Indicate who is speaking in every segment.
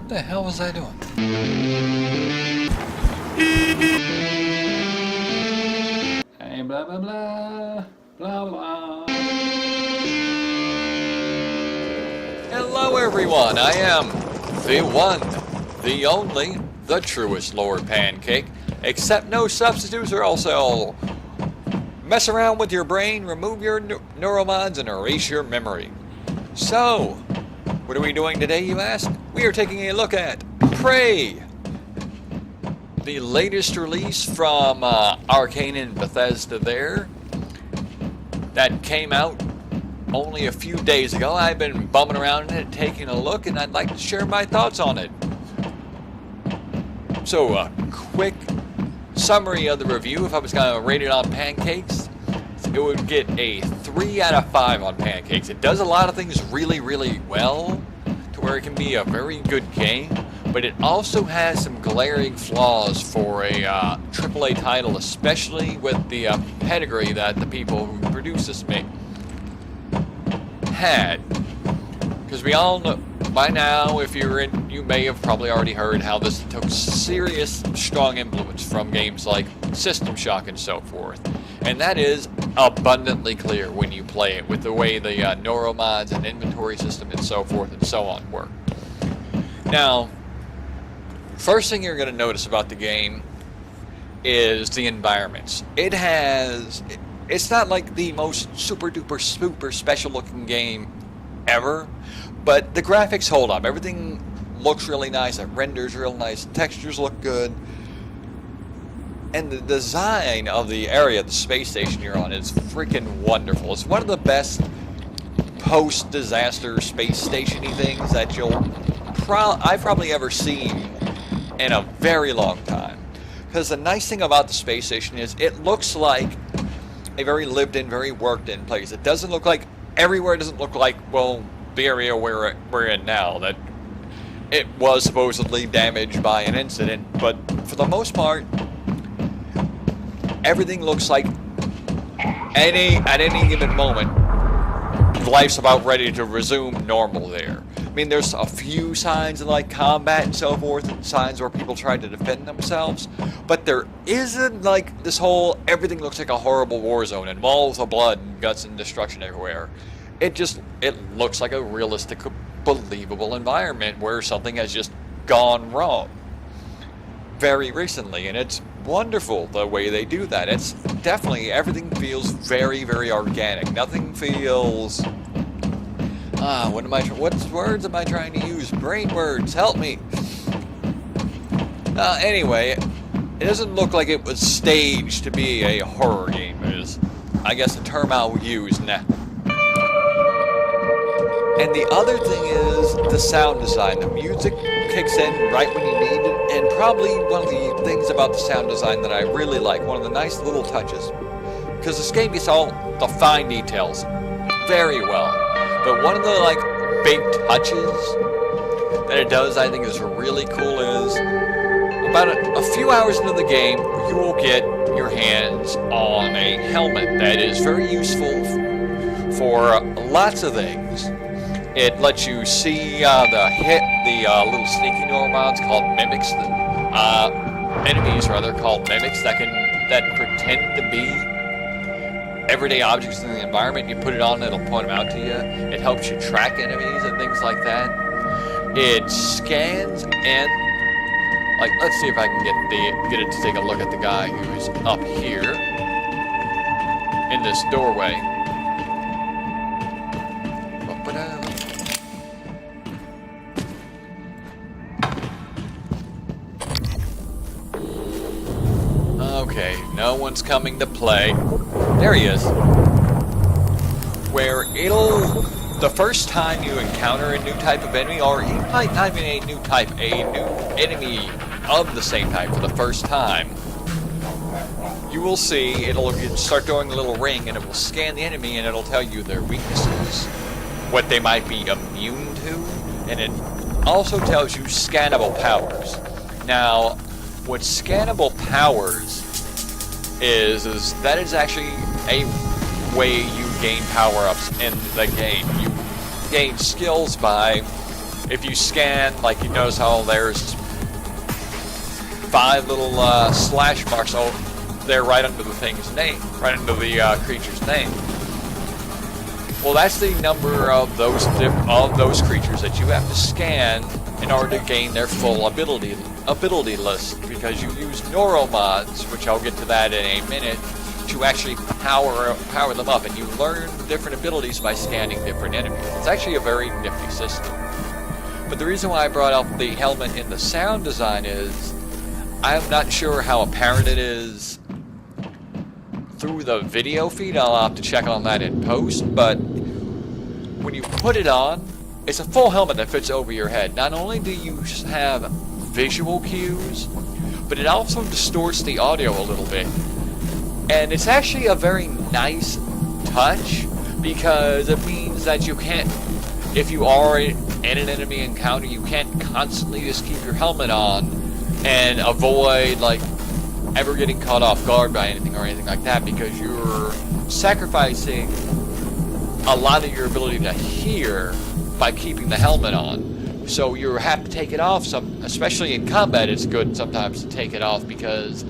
Speaker 1: the hell was I doing? Hey, blah, blah, blah. Blah, blah. Hello, everyone. I am the one, the only, the truest Lord Pancake. Except no substitutes, or else I'll mess around with your brain, remove your neuromods, and erase your memory. So, what are we doing today, you ask? We are taking a look at Prey, the latest release from Arcane and Bethesda there. That came out only a few days ago. I've been bumming around in it, taking a look, and I'd like to share my thoughts on it. So, a quick summary of the review. If I was going to rate it on Pancakes, it would get a 3 out of 5 on Pancakes. It does a lot of things really, really well, to where it can be a very good game, but it also has some glaring flaws for a AAA title, especially with the pedigree that the people who produced this had. Because we all know by now, if you're in, you may have probably already heard how this took serious, strong influence from games like System Shock and so forth. And that is abundantly clear when you play it, with the way the neuromods and inventory system and so forth and so on work. Now, first thing you're going to notice about the game is the environments. It's not like the most super duper super special looking game ever, but the graphics hold up. Everything looks really nice, it renders real nice, the textures look good, and the design of the area, the space station you're on, is freaking wonderful. It's one of the best post-disaster space station-y things that I've probably ever seen in a very long time. Because the nice thing about the space station is it looks like a very lived-in, very worked-in place. It doesn't look like everywhere. Doesn't look like, well, the area we're in now, that it was supposedly damaged by an incident, but for the most part, everything looks like at any given moment, life's about ready to resume normal there. I mean, there's a few signs of like combat and so forth, and signs where people try to defend themselves, but there isn't like this whole everything looks like a horrible war zone and walls of blood and guts and destruction everywhere. It looks like a realistic, believable environment where something has just gone wrong very recently, and it's wonderful the way they do that. It's definitely, everything feels very, very organic. Nothing feels what words am I trying to use? Brain words, help me. Anyway, it doesn't look like it was staged to be a horror game, is I guess the term I'll use now. And the other thing is the sound design. The music kicks in right when you need it, and probably one of the things about the sound design that I really like, one of the nice little touches, because this game gets all the fine details very well, but one of the like big touches that it does I think is really cool is about a few hours into the game, you will get your hands on a helmet that is very useful for lots of things. It lets you see the little sneaky neuromods called mimics, enemies rather, called mimics that pretend to be everyday objects in the environment. You put it on, it'll point them out to you. It helps you track enemies and things like that. It scans and, like, let's see if I can get it to take a look at the guy who's up here in this doorway. Okay, no one's coming to play. There he is. Where the first time you encounter a new type of enemy, or even like not even a new enemy of the same type for the first time, you will see it'll start doing a little ring, and it will scan the enemy, and it'll tell you their weaknesses, what they might be immune to, and it also tells you scannable powers. Now, what scannable powers is that is actually a way you gain power-ups in the game. You gain skills by If you scan, like you notice how there's 5 little slash marks there right under the thing's name, right under the creature's name. Well, that's the number of those creatures that you have to scan in order to gain their full ability list, because you use neuromods, which I'll get to that in a minute, to actually power them up, and you learn different abilities by scanning different enemies. It's actually a very nifty system. But the reason why I brought up the helmet in the sound design is I'm not sure how apparent it is through the video feed. I'll have to check on that in post, but when you put it on, it's a full helmet that fits over your head. Not only do you have visual cues, but it also distorts the audio a little bit. And it's actually a very nice touch, because it means that you can't, if you are in an enemy encounter, you can't constantly just keep your helmet on and avoid like ever getting caught off guard by anything like that, because you're sacrificing a lot of your ability to hear by keeping the helmet on. So you have to take it off, especially in combat. It's good sometimes to take it off, because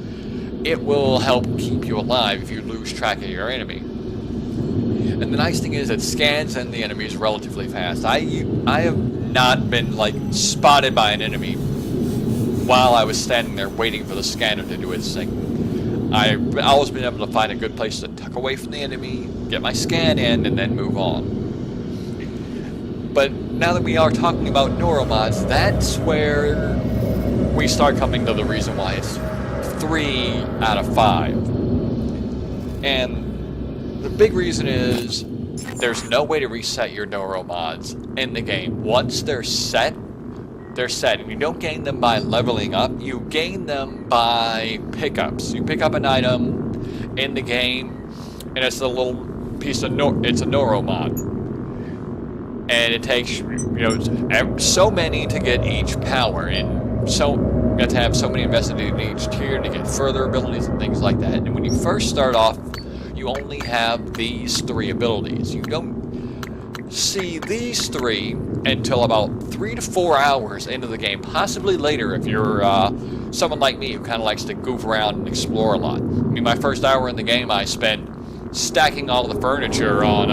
Speaker 1: it will help keep you alive if you lose track of your enemy. And the nice thing is it scans in the enemies relatively fast. I have not been like spotted by an enemy while I was standing there waiting for the scanner to do its thing. I've always been able to find a good place to tuck away from the enemy, get my scan in, and then move on. But now that we are talking about neuromods, that's where we start coming to the reason why it's 3 out of 5. And the big reason is there's no way to reset your neuromods in the game. Once they're set, and you don't gain them by leveling up, you gain them by pickups. You pick up an item in the game, and it's a little piece of it's a neuromod, and it takes so many to get each power, and so you have to have so many invested in each tier to get further abilities and things like that. And when you first start off, you only have these 3 abilities. You don't see these 3 until about 3 to 4 hours into the game, possibly later if you're someone like me who kind of likes to goof around and explore a lot. I mean, my first hour in the game I spent stacking all the furniture on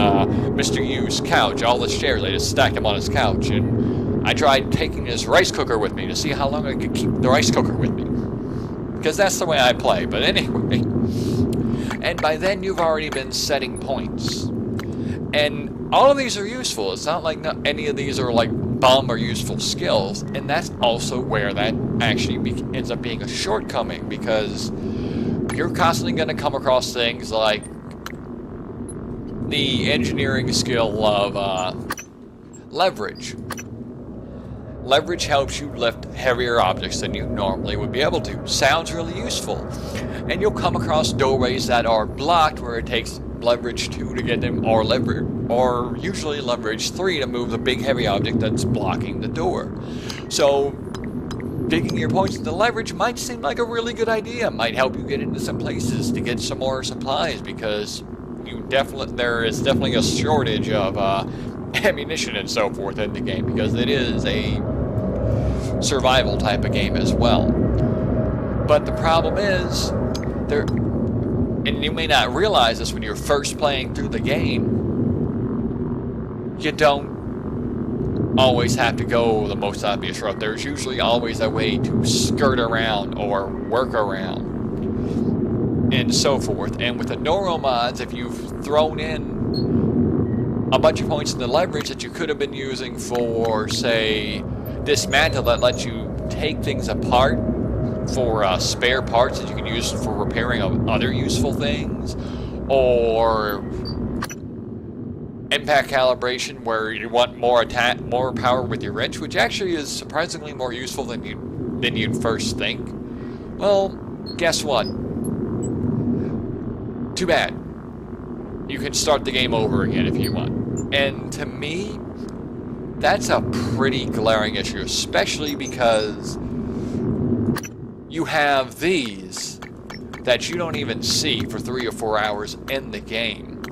Speaker 1: Mr. Yu's couch, all the chairs. I just stacked them on his couch, and I tried taking his rice cooker with me to see how long I could keep the rice cooker with me, because that's the way I play. But anyway, and by then you've already been setting points, and all of these are useful. It's not like any of these are like bomb or useful skills, and that's also where that actually ends up being a shortcoming, because you're constantly going to come across things like the engineering skill of leverage. Leverage helps you lift heavier objects than you normally would be able to. Sounds really useful. And you'll come across doorways that are blocked where it takes leverage 2 to get them, or usually leverage 3 to move the big heavy object that's blocking the door. So digging your points into leverage might seem like a really good idea. Might help you get into some places to get some more supplies, because there is definitely a shortage of ammunition and so forth in the game, because it is a survival type of game as well. But the problem is, and you may not realize this when you're first playing through the game, you don't always have to go the most obvious route. There's usually always a way to skirt around or work around and so forth. And with the neuromods, if you've thrown in a bunch of points in the leverage that you could have been using for, say, dismantle, that lets you take things apart for spare parts that you can use for repairing other useful things, or impact calibration where you want more power with your wrench, which actually is surprisingly more useful than you'd first think. Well, guess what? Too bad. You can start the game over again if you want. And to me, that's a pretty glaring issue, especially because you have these that you don't even see for 3 or 4 hours in the game.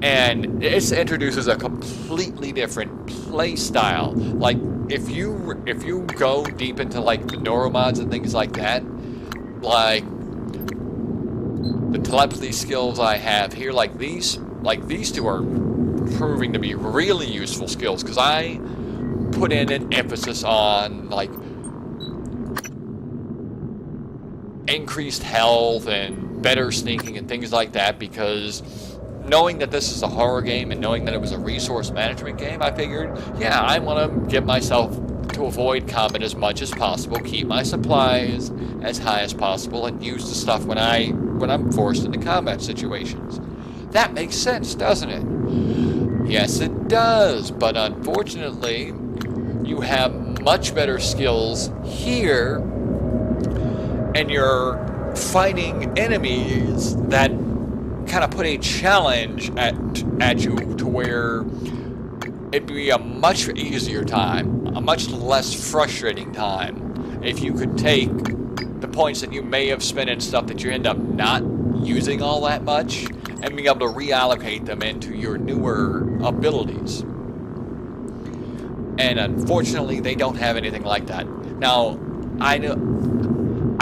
Speaker 1: And it introduces a completely different play style. Like, if you go deep into like the neuromods and things like that, like the telepathy skills I have here, like these two are proving to be really useful skills, because I put in an emphasis on like increased health and better sneaking and things like that, because knowing that this is a horror game and knowing that it was a resource management game, I figured, yeah, I want to get myself to avoid combat as much as possible, keep my supplies as high as possible, and use the stuff when I'm forced into combat situations. That makes sense, doesn't it? Yes, it does, but unfortunately, you have much better skills here, and you're fighting enemies that kind of put a challenge at you, to where it'd be a much easier time, a much less frustrating time, if you could take the points that you may have spent in stuff that you end up not using all that much, and being able to reallocate them into your newer abilities. And unfortunately, they don't have anything like that. Now, I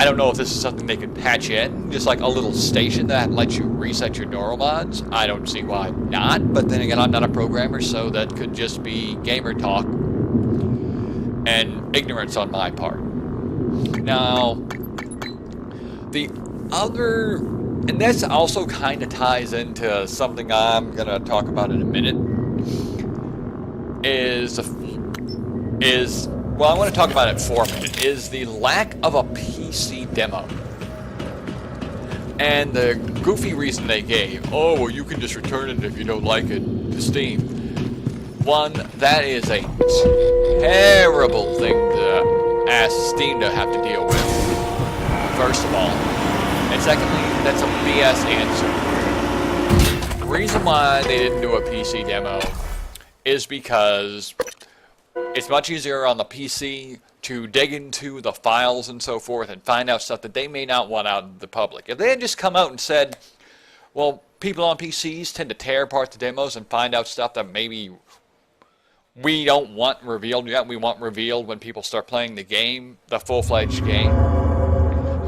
Speaker 1: don't know if this is something they could patch in, just like a little station that lets you reset your neuromods. I don't see why not, but then again, I'm not a programmer, so that could just be gamer talk and ignorance on my part. Now, the other, and this also kind of ties into something I'm going to talk about in a minute, well, I want to talk about it for a minute, is the lack of a PC demo. And the goofy reason they gave, oh, well, you can just return it if you don't like it to Steam. One, that is a terrible thing to ask Steam to have to deal with, first of all. And secondly, that's a BS answer. The reason why they didn't do a PC demo is because it's much easier on the PC to dig into the files and so forth and find out stuff that they may not want out in the public. If they had just come out and said, well, people on PCs tend to tear apart the demos and find out stuff that maybe we don't want revealed yet, we want revealed when people start playing the game, the full-fledged game,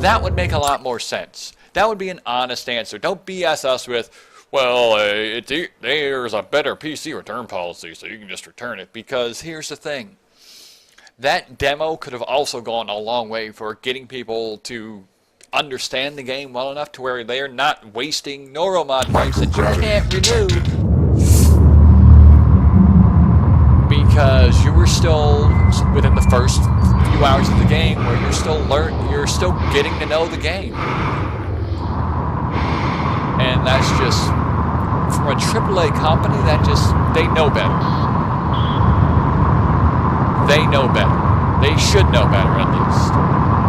Speaker 1: that would make a lot more sense. That would be an honest answer. Don't BS us with, well, there's a better PC return policy, so you can just return it. Because here's the thing. That demo could have also gone a long way for getting people to understand the game well enough to where they're not wasting neuromod points that you can't renew, because you were still within the first few hours of the game where you're still getting to know the game. And that's just, from a AAA company, they know better. They know better. They should know better, at least.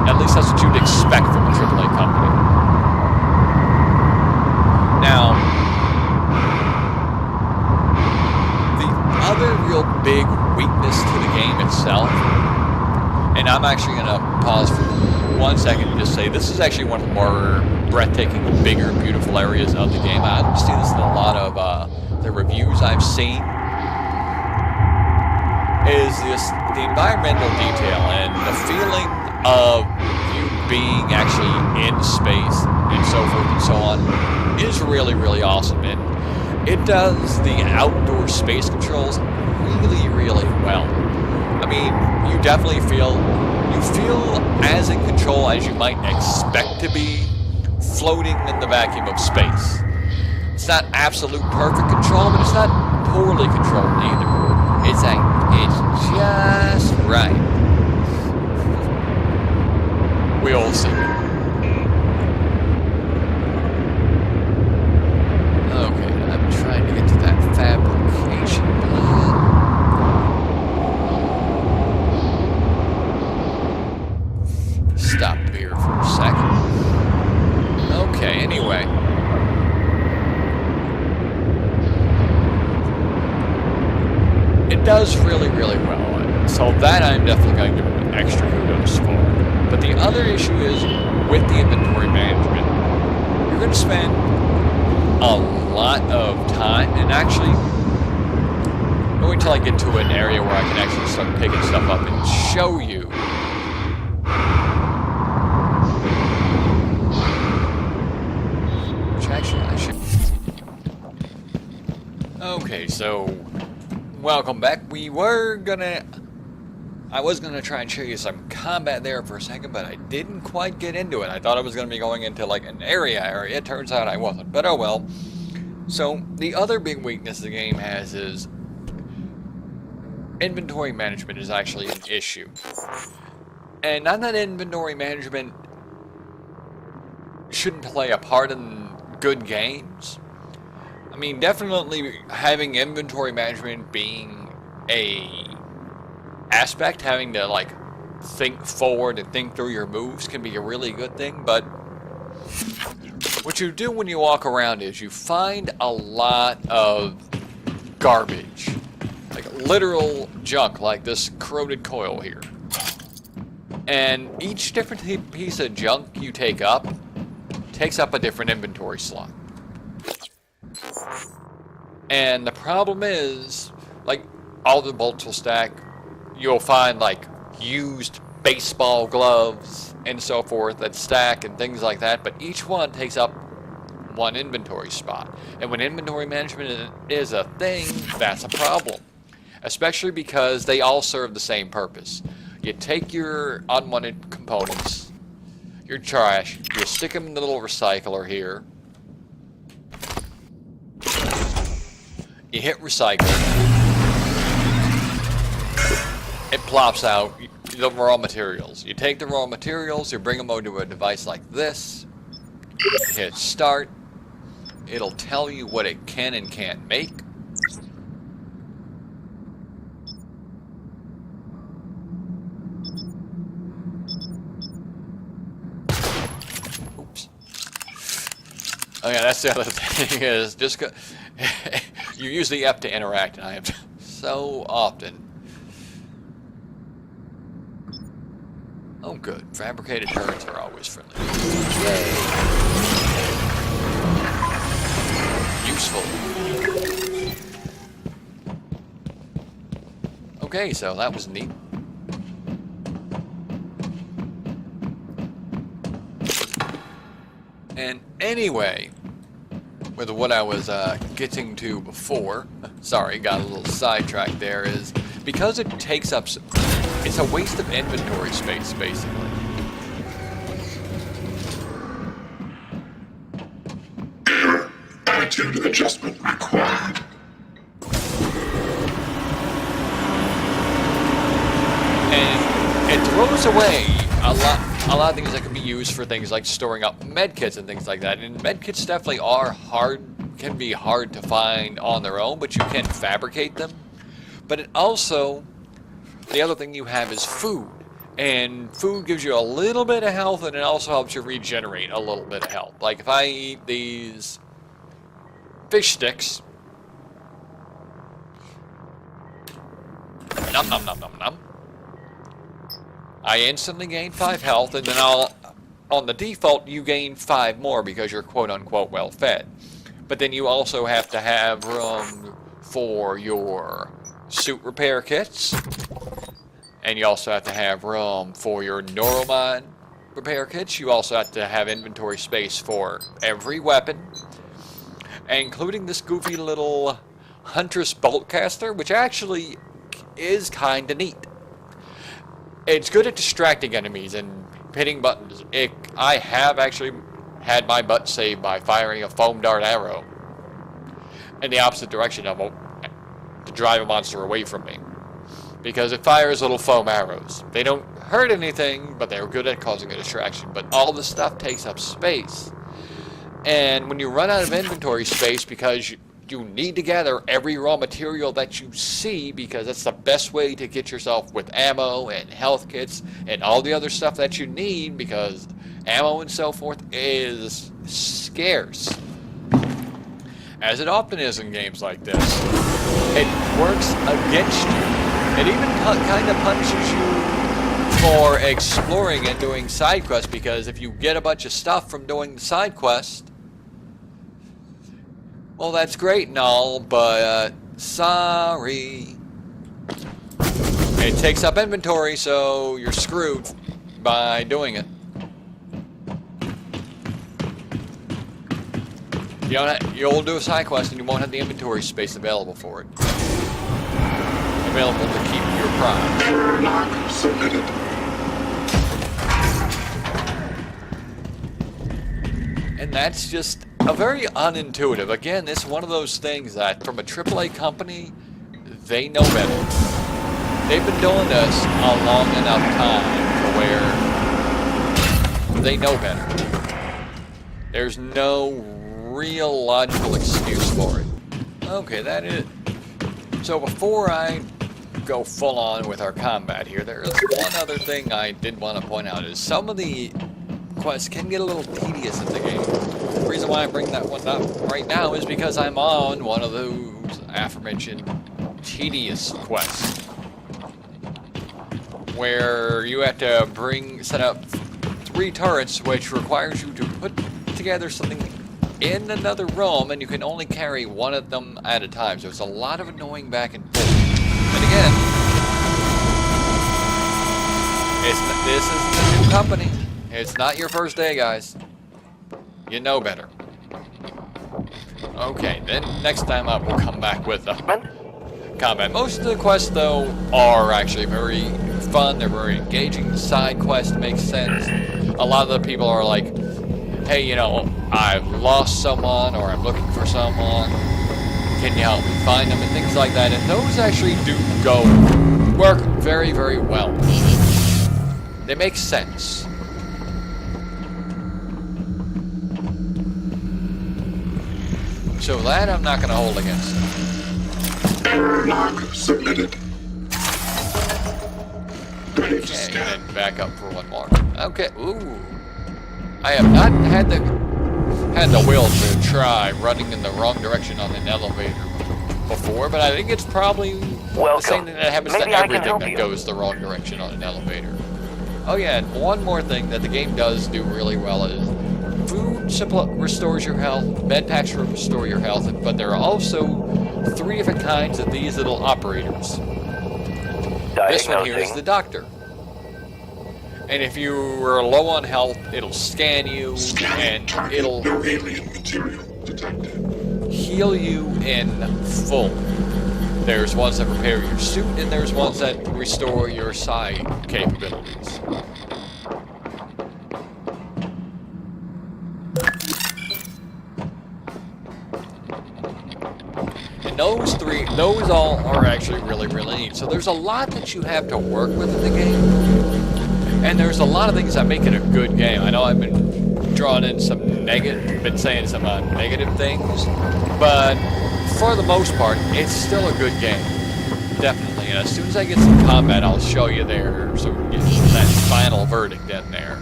Speaker 1: At least that's what you'd expect from a AAA company. Now, the other real big weakness to the game itself, and I'm actually going to pause for 1 second and just say this is actually one of the more breathtaking, bigger, beautiful areas of the game. I see this in a lot of the reviews I've seen, is the environmental detail and the feeling of you being actually in space and so forth and so on is really, really awesome. And it does the outdoor space controls really, really well. I mean, you definitely feel as in control as you might expect to be floating in the vacuum of space. It's not absolute perfect control, but it's not poorly controlled either. It's just right. We'll see. Okay, I'm trying to get to that fabrication plan. Stop here for a second. Okay, anyway. It does really, really well. So that I'm definitely going to give it extra kudos for. But the other issue is with the inventory management. You're going to spend a lot of time, and actually Wait until I get to an area where I can actually start picking stuff up and show you. Which actually I should... Okay, so... Welcome back. I was gonna try and show you some combat there for a second, but I didn't quite get into it. I thought I was gonna be going into like an area. It turns out I wasn't, but oh well. So, the other big weakness the game has is inventory management is actually an issue. And not that inventory management shouldn't play a part in good games. I mean, definitely having inventory management being a aspect, having to like think forward and think through your moves can be a really good thing, but what you do when you walk around is you find a lot of garbage, like literal junk, like this corroded coil here. And each different piece of junk you take up takes up a different inventory slot. And the problem is, like, all the bolts will stack. You'll find like used baseball gloves and so forth that stack and things like that, but each one takes up one inventory spot. And when inventory management is a thing, that's a problem. Especially because they all serve the same purpose. You take your unwanted components, your trash, you stick them in the little recycler here. You hit recycle. It plops out the raw materials. You take the raw materials, you bring them over to a device like this, you hit start, it'll tell you what it can and can't make. Oops. Oh yeah, that's the other thing is just you use the F to interact, and I have so often. Oh good, fabricated turrets are always friendly. Yay! Useful. Okay, so that was neat. And anyway, with what I was getting to before, sorry, got a little sidetracked there, is because it takes up... It's a waste of inventory space, basically.
Speaker 2: Attitude adjustment required.
Speaker 1: And it throws away a lot of things that can be used for things like storing up medkits and things like that. And medkits definitely can be hard to find on their own, but you can fabricate them. But it also... The other thing you have is food, and food gives you a little bit of health, and it also helps you regenerate a little bit of health. Like if I eat these fish sticks, nom nom nom nom nom, I instantly gain 5 health, and then on the default you gain 5 more because you're quote unquote well fed. But then you also have to have room for your suit repair kits. And you also have to have room for your neuromine repair kits. You also have to have inventory space for every weapon, including this goofy little Huntress Boltcaster, which actually is kinda neat. It's good at distracting enemies and hitting buttons. I have actually had my butt saved by firing a foam dart arrow in the opposite direction of it to drive a monster away from me. Because it fires little foam arrows. They don't hurt anything, but they're good at causing a distraction. But all this stuff takes up space. And when you run out of inventory space because you need to gather every raw material that you see, because that's the best way to get yourself with ammo and health kits and all the other stuff that you need, because ammo and so forth is scarce. As it often is in games like this. It works against you. It even kind of punishes you for exploring and doing side quests, because if you get a bunch of stuff from doing the side quest, well, that's great and all, but Sorry. It takes up inventory, so you're screwed by doing it. You'll do a side quest and you won't have the inventory space available for it. Available to keep your prize.
Speaker 2: Error log submitted.
Speaker 1: And that's just a very unintuitive. Again, it's one of those things that from a AAA company, they know better. They've been doing this a long enough time to where they know better. There's no real logical excuse for it. Okay, that is. So before I go full on with our combat here, there is one other thing I did want to point out is some of the quests can get a little tedious in the game. The reason why I bring that one up right now is because I'm on one of those aforementioned tedious quests where you have to set up 3 turrets, which requires you to put together something in another room, and you can only carry one of them at a time. So it's a lot of annoying back and forth. And again, this is a new company. It's not your first day, guys. You know better. Okay, then next time up we'll come back with combat. Most of the quests, though, are actually very fun. They're very engaging. The side quest makes sense. A lot of the people are like, hey, you know, I've lost someone or I'm looking for someone. Can you help me find them? And things like that. And those actually do work very, very well. They make sense. So that I'm not going to hold against them.
Speaker 2: Error log submitted. Ready to
Speaker 1: Okay,
Speaker 2: scan.
Speaker 1: and back up for one more. Okay, ooh. I have not had the will to try running in the wrong direction on an elevator before, but I think it's probably the same thing that happens to everything that goes the wrong direction on an elevator. Oh yeah, and one more thing that the game does do really well is food restores your health, med packs restore your health, but there are also 3 different kinds of these little operators. This one here is the doctor. And if you are low on health, it'll scan you and it'll
Speaker 2: No alien material detected.
Speaker 1: heal you in full. There's ones that repair your suit, and there's ones that restore your psi capabilities. And those all are actually really, really neat. So there's a lot that you have to work with in the game. And there's a lot of things that make it a good game. I know I've been drawing in some saying some negative things, but for the most part, it's still a good game. Definitely. And as soon as I get some combat, I'll show you there, so we can get that final verdict in there.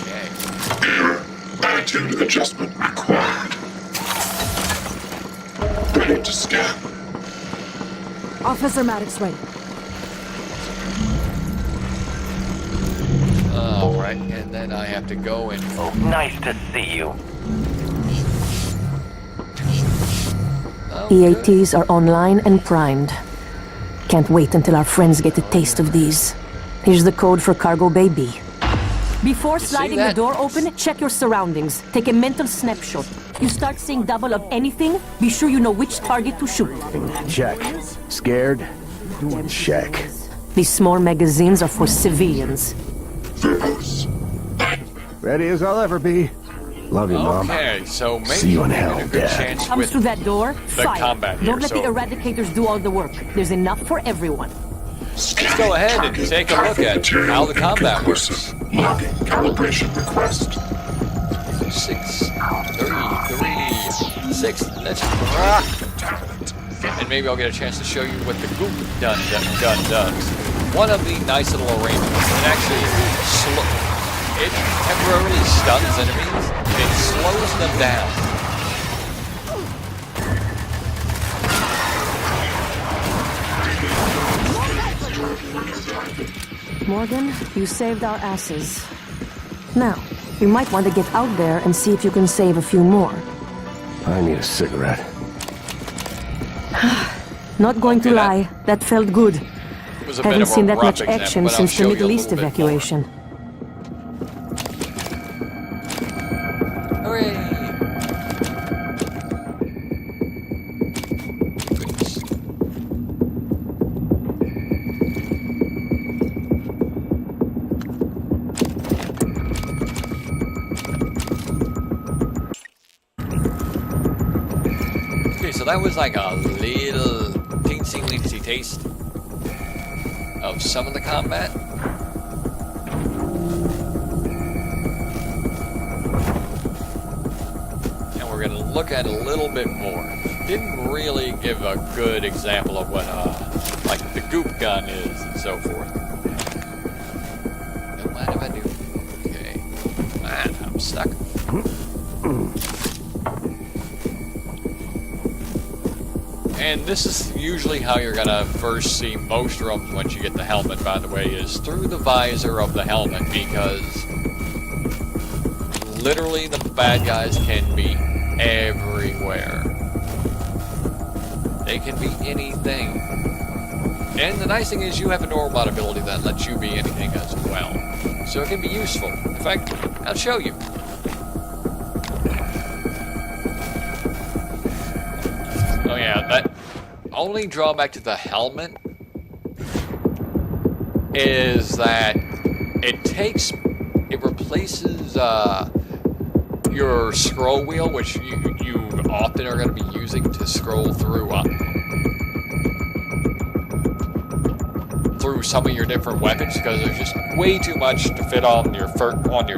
Speaker 1: Okay.
Speaker 2: Error. Attitude adjustment required. Ready to scan.
Speaker 3: Officer Maddox ready.
Speaker 1: Alright, and then I have to go and...
Speaker 4: Nice to see you.
Speaker 1: Oh,
Speaker 3: EATs are online and primed. Can't wait until our friends get a taste of these. Here's the code for Cargo Bay B. Before sliding the door open, check your surroundings. Take a mental snapshot. You start seeing double of anything, be sure you know which target to shoot.
Speaker 5: Check. Scared? Check.
Speaker 3: These small magazines are for civilians.
Speaker 2: Verbose.
Speaker 5: Ready as I'll ever be. Love you, Mom.
Speaker 1: Okay, so maybe
Speaker 5: See you in
Speaker 1: we'll
Speaker 5: hell,
Speaker 1: get a good
Speaker 5: Dad.
Speaker 1: chance
Speaker 3: Comes
Speaker 1: with
Speaker 3: through that door,
Speaker 1: the
Speaker 3: fire.
Speaker 1: combat here,
Speaker 3: Don't let the
Speaker 1: so-
Speaker 3: eradicators do all the work. There's enough for everyone.
Speaker 1: Let's go ahead and take a look at how the combat works.
Speaker 2: Logging calibration request.
Speaker 1: 6, 3, 6. Let's rock. And maybe I'll get a chance to show you what the goop gun does. One of the nice little arrangements. It temporarily stuns enemies. It slows them down.
Speaker 3: Morgan, you saved our asses. Now, you might want to get out there and see if you can save a few more.
Speaker 5: I need a cigarette.
Speaker 3: Not going to
Speaker 1: Okay,
Speaker 3: lie, that felt good.
Speaker 1: Was a bit
Speaker 3: Haven't
Speaker 1: of a
Speaker 3: seen that
Speaker 1: rough
Speaker 3: much
Speaker 1: example,
Speaker 3: action
Speaker 1: but I'll
Speaker 3: since the
Speaker 1: show you a
Speaker 3: Middle East
Speaker 1: little bit more.
Speaker 3: evacuation.
Speaker 1: Hooray! Goodness. Okay, so that was like a little teensy-weensy taste of some of the combat. And we're going to look at a little bit more. Didn't really give a good example of what, like, the goop gun is and so forth. Don't mind if I do. Okay. Man, I'm stuck. And this is usually how you're gonna first see most rooms once you get the helmet, by the way, is through the visor of the helmet, because literally the bad guys can be everywhere. They can be anything. And the nice thing is you have a normal mod ability that lets you be anything as well. So it can be useful. In fact, I'll show you. Oh yeah, that only drawback to the helmet is that it replaces your scroll wheel, which you often are going to be using to scroll through some of your different weapons, because there's just way too much to fit on your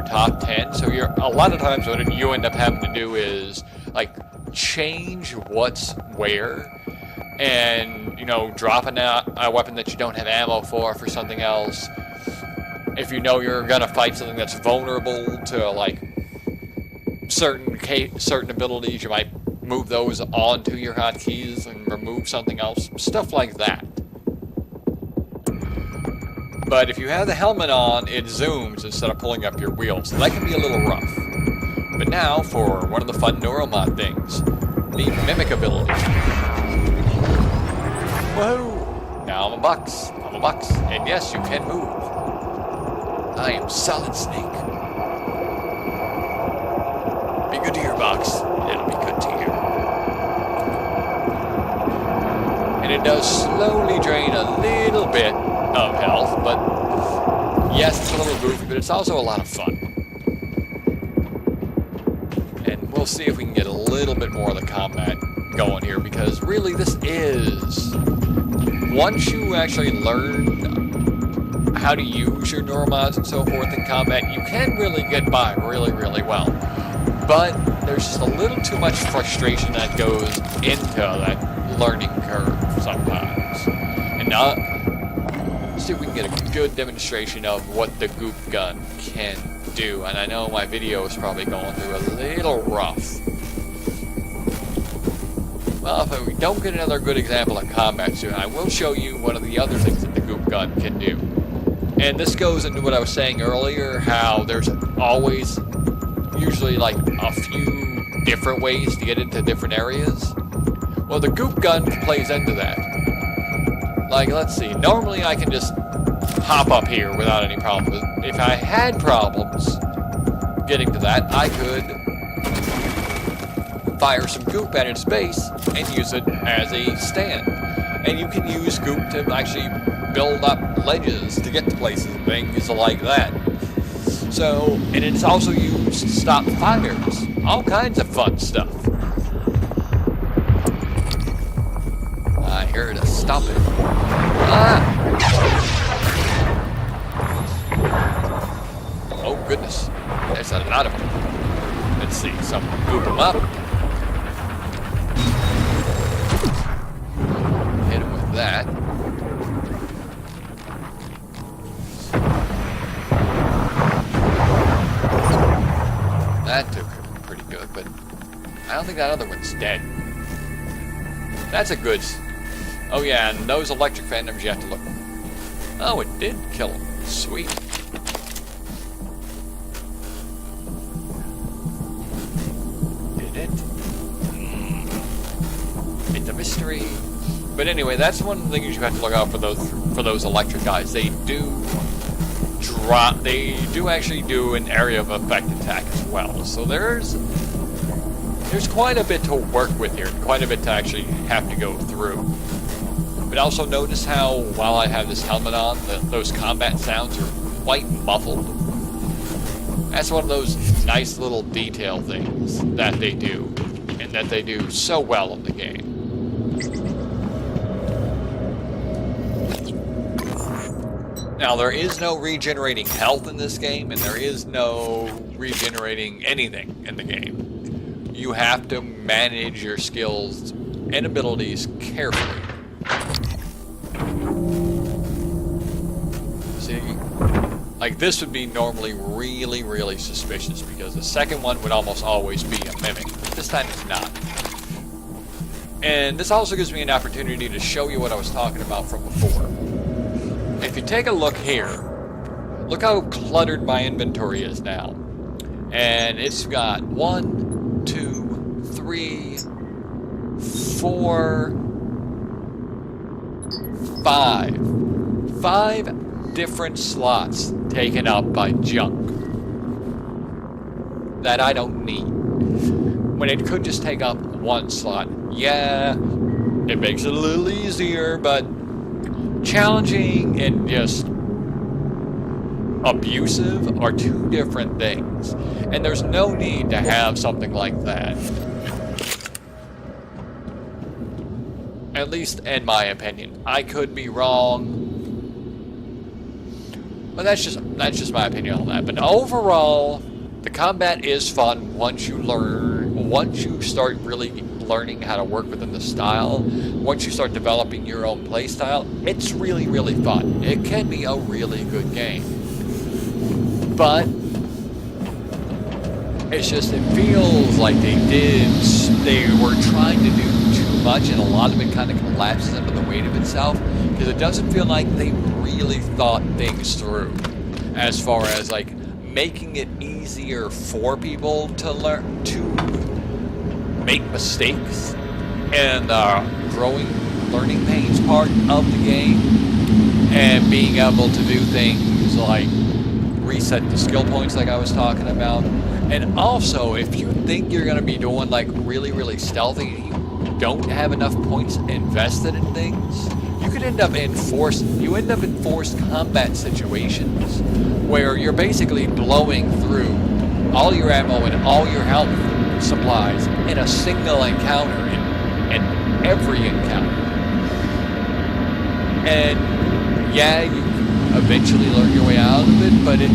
Speaker 1: top 10. So a lot of times what you end up having to do is like change what's where, and dropping out a weapon that you don't have ammo for something else. If you know you're gonna fight something that's vulnerable to like certain abilities, you might move those onto your hotkeys and remove something else, stuff like that. But if you have the helmet on, it zooms instead of pulling up your wheel, so that can be a little rough. But now for one of the fun neuromod things, the mimic ability. Whoa! Now I'm a box, and yes, you can move. I am Solid Snake. Be good to your box, it'll be good to you. And it does slowly drain a little bit of health, but yes, it's a little goofy, but it's also a lot of fun. And we'll see if we can get a little bit more of the combat going here, because really this is, once you actually learn how to use your neuromods and so forth in combat, you can really get by really, really well. But there's just a little too much frustration that goes into that learning curve sometimes. And now, let's see if we can get a good demonstration of what the goop gun can do. And I know my video is probably going through a little rough. Well, if we don't get another good example of combat soon, I will show you one of the other things that the goop gun can do. And this goes into what I was saying earlier, how there's always usually like a few different ways to get into different areas. Well, the goop gun plays into that. Like, let's see, normally I can just hop up here without any problems. If I had problems getting to that, I could fire some goop at its base and use it as a stand. And you can use goop to actually build up ledges to get to places and things like that. So, and it's also used to stop fires. All kinds of fun stuff. Here to stop it. Oh goodness, there's a lot of them. Let's see, someone goop them up. Hit him with that. That took him pretty good, but I don't think that other one's dead. That's a good... Oh yeah, and those electric phantoms you have to look... Oh, it did kill him. Sweet. Did it? It's a mystery. history. But anyway, that's one of the things you have to look out for those electric guys. They do actually do an area of effect attack as well. So there's quite a bit to work with here, quite a bit to actually have to go through. But also notice how, while I have this helmet on, those combat sounds are quite muffled. That's one of those nice little detail things that they do, and that they do so well in the game. Now, there is no regenerating health in this game, and there is no regenerating anything in the game. You have to manage your skills and abilities carefully. See, like this would be normally really, really suspicious, because the second one would almost always be a mimic. This time it's not. And this also gives me an opportunity to show you what I was talking about from before. If you take a look here, look how cluttered my inventory is now. And it's got 1, 2, 3, 4, 5 different slots taken up by junk that I don't need, when it could just take up one slot. Yeah, it makes it a little easier, but challenging and just abusive are two different things, and there's no need to have something like that. At least in my opinion. I could be wrong, but that's just my opinion on that. But overall, the combat is fun once you start really learning how to work within the style. Once you start developing your own play style, it's really, really fun. It can be a really good game. But it's just, it feels like they were trying to do too much, and a lot of it kind of collapses under the weight of itself, because it doesn't feel like they really thought things through as far as like making it easier for people to learn to make mistakes, and learning pains part of the game, and being able to do things like reset the skill points like I was talking about. And also, if you think you're going to be doing like really, really stealthy and you don't have enough points invested in things, you could end up in forced combat situations where you're basically blowing through all your ammo and all your health supplies in a single encounter, in every encounter. And yeah, you eventually learn your way out of it, but it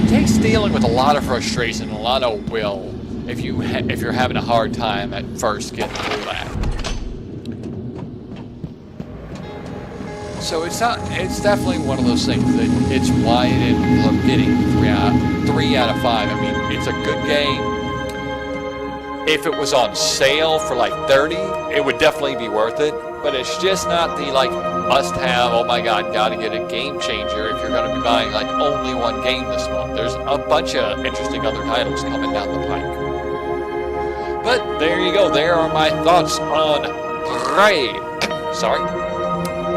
Speaker 1: takes dealing with a lot of frustration, a lot of will, if you're having a hard time at first getting through that. So it's definitely one of those things that it's why it ended up getting 3 out of 5. I mean, it's a good game. If it was on sale for like $30, it would definitely be worth it. But it's just not the like must-have, oh my god, gotta get a game changer if you're gonna be buying like only one game this month. There's a bunch of interesting other titles coming down the pike. But there you go. There are my thoughts on Prey.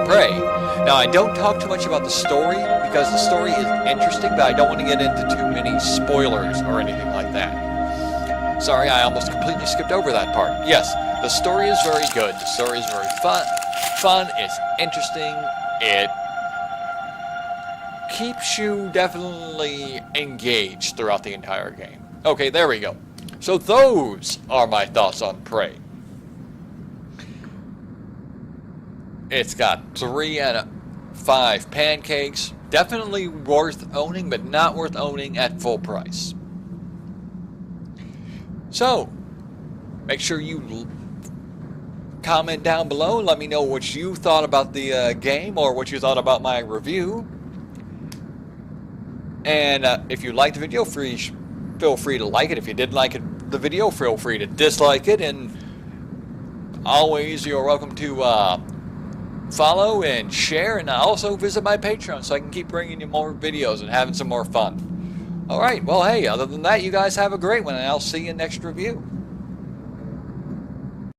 Speaker 1: Prey. Now, I don't talk too much about the story, because the story is interesting, but I don't want to get into too many spoilers or anything like that. Sorry, I almost completely skipped over that part. Yes, the story is very good. The story is very fun. It's interesting. It keeps you definitely engaged throughout the entire game. Okay, there we go. So those are my thoughts on Prey. It's got 3 out of 5 pancakes. Definitely worth owning, but not worth owning at full price. So, make sure you comment down below and let me know what you thought about the game, or what you thought about my review. And if you liked the video, feel free to like it. If you didn't like the video, feel free to dislike it. And always, you're welcome to follow and share, and also visit my Patreon so I can keep bringing you more videos and having some more fun. Alright, well hey, other than that, you guys have a great one, and I'll see you next review.